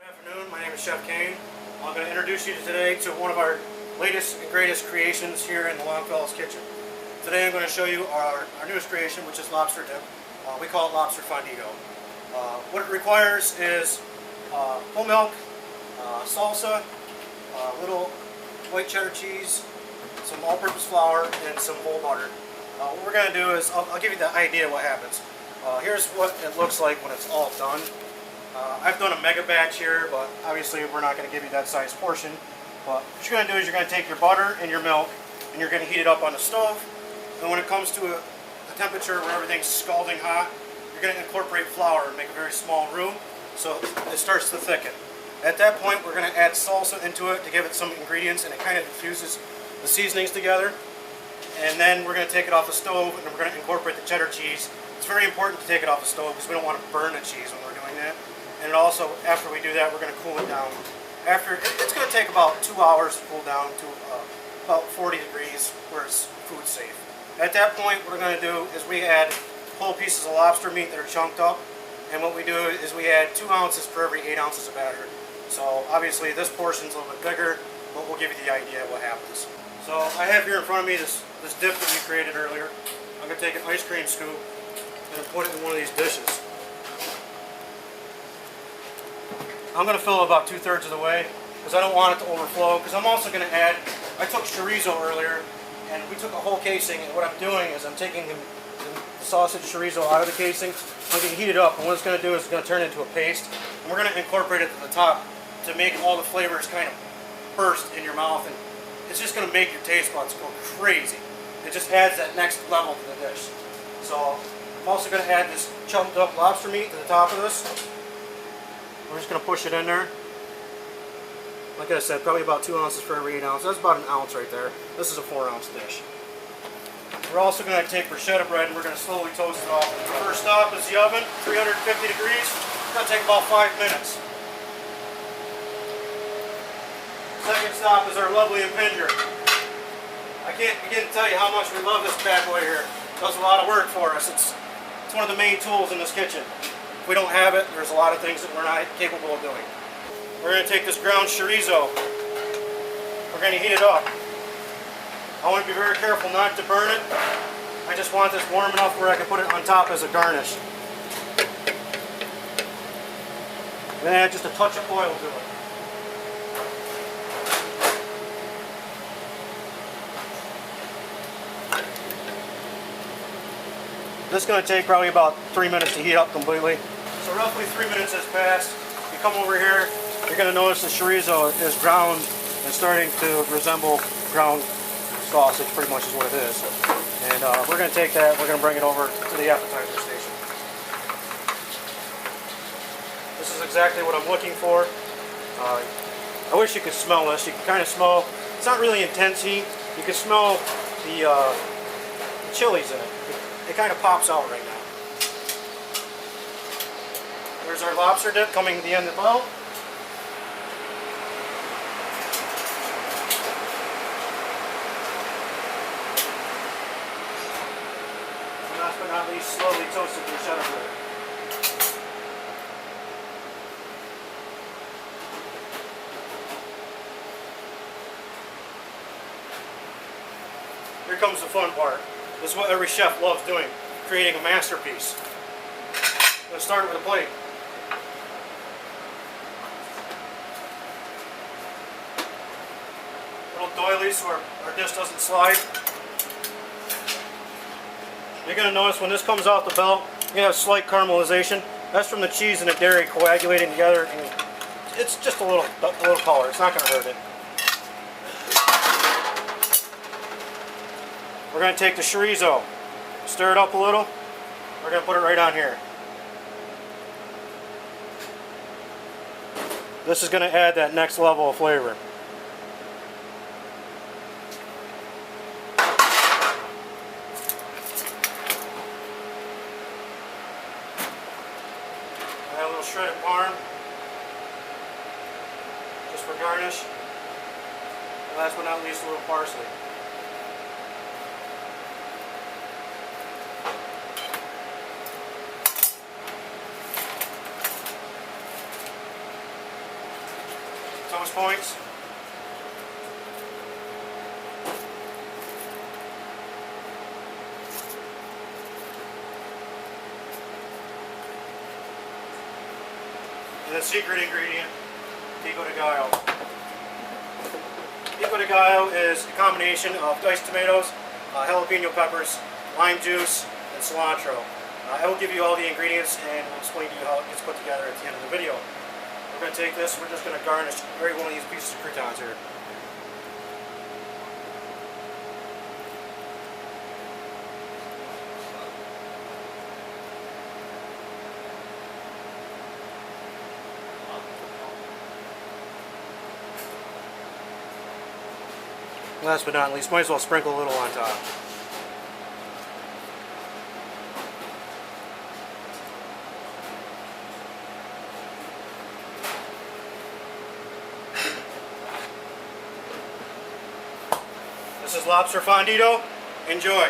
Good afternoon, my name is Chef Kane. I'm going to introduce you today to one of our latest and greatest creations here in the Longfellows kitchen. Today I'm going to show you our newest creation, which is lobster dip. We call it lobster fondito. What it requires is whole milk, salsa, little white cheddar cheese, some all-purpose flour, and some whole butter. What we're going to do is, I'll give you the idea of what happens. Here's what it looks like when it's all done. I've done a mega batch here, but obviously we're not going to give you that size portion. But what you're going to do is you're going to take your butter and your milk and you're going to heat it up on the stove. And when it comes to a temperature where everything's scalding hot, you're going to incorporate flour and make a very small roux so it starts to thicken. At that point, we're going to add salsa into it to give it some ingredients, and it kind of infuses the seasonings together. And then we're going to take it off the stove and we're going to incorporate the cheddar cheese. It's very important to take it off the stove because we don't want to burn the cheese when we're doing that. And also, after we do that, we're going to cool it down. It's going to take about 2 hours to cool down to about 40 degrees where it's food safe. At that point, what we're going to do is we add whole pieces of lobster meat that are chunked up. And what we do is we add 2 ounces for every 8 ounces of batter. So obviously this portion's a little bit bigger, but we'll give you the idea of what happens. So I have here in front of me this dip that we created earlier. I'm going to take an ice cream scoop and put it in one of these dishes. I'm going to fill it about 2/3 of the way because I don't want it to overflow, because I'm also going to add, I took chorizo earlier and we took a whole casing, and what I'm doing is I'm taking the sausage chorizo out of the casing. I'm going to heat it up, and what it's going to do is it's going to turn it into a paste, and we're going to incorporate it to the top to make all the flavors kind of burst in your mouth, and it's just going to make your taste buds go crazy. It just adds that next level to the dish. So I'm also going to add this chopped up lobster meat to the top of this. We're just going to push it in there. Like I said, probably about 2 ounces for every 8 ounces. That's about an ounce right there. This is a 4-ounce dish. We're also going to take bruschetta bread and we're going to slowly toast it off. First stop is the oven, 350 degrees. It's going to take about 5 minutes. Second stop is our lovely impinger. I can't begin to tell you how much we love this bad boy here. It does a lot of work for us. It's one of the main tools in this kitchen. If we don't have it, there's a lot of things that we're not capable of doing. We're going to take this ground chorizo. We're going to heat it up. I want to be very careful not to burn it. I just want this warm enough where I can put it on top as a garnish. Then add just a touch of oil to it. This is going to take probably about 3 minutes to heat up completely. So roughly 3 minutes has passed. You come over here, you're going to notice the chorizo is ground and starting to resemble ground sausage, pretty much is what it is. And we're going to take that, we're going to bring it over to the appetizer station. This is exactly what I'm looking for. I wish you could smell this. You can kind of smell, it's not really intense heat. You can smell the chilies in it. It kind of pops out right now. There's our lobster dip coming to the end of the bowl. And last but not least, slowly toasted bruschetta bread. Here comes the fun part. This is what every chef loves doing, creating a masterpiece. Let's start with a plate. Little doilies so our dish doesn't slide. You're going to notice when this comes off the belt, you have slight caramelization. That's from the cheese and the dairy coagulating together. And it's just a little color. It's not going to hurt it. We're going to take the chorizo, stir it up a little. We're going to put it right on here. This is going to add that next level of flavor. Add a little shredded parm, just for garnish. And last but not least, a little parsley. lowest points. And the secret ingredient, pico de gallo. Pico de gallo is a combination of diced tomatoes, jalapeno peppers, lime juice, and cilantro. I will give you all the ingredients and we'll explain to you how it gets put together at the end of the video. We're going to take this, we're just going to garnish every one of these pieces of croutons here. Last but not least, might as well sprinkle a little on top. This is lobster fondito. Enjoy.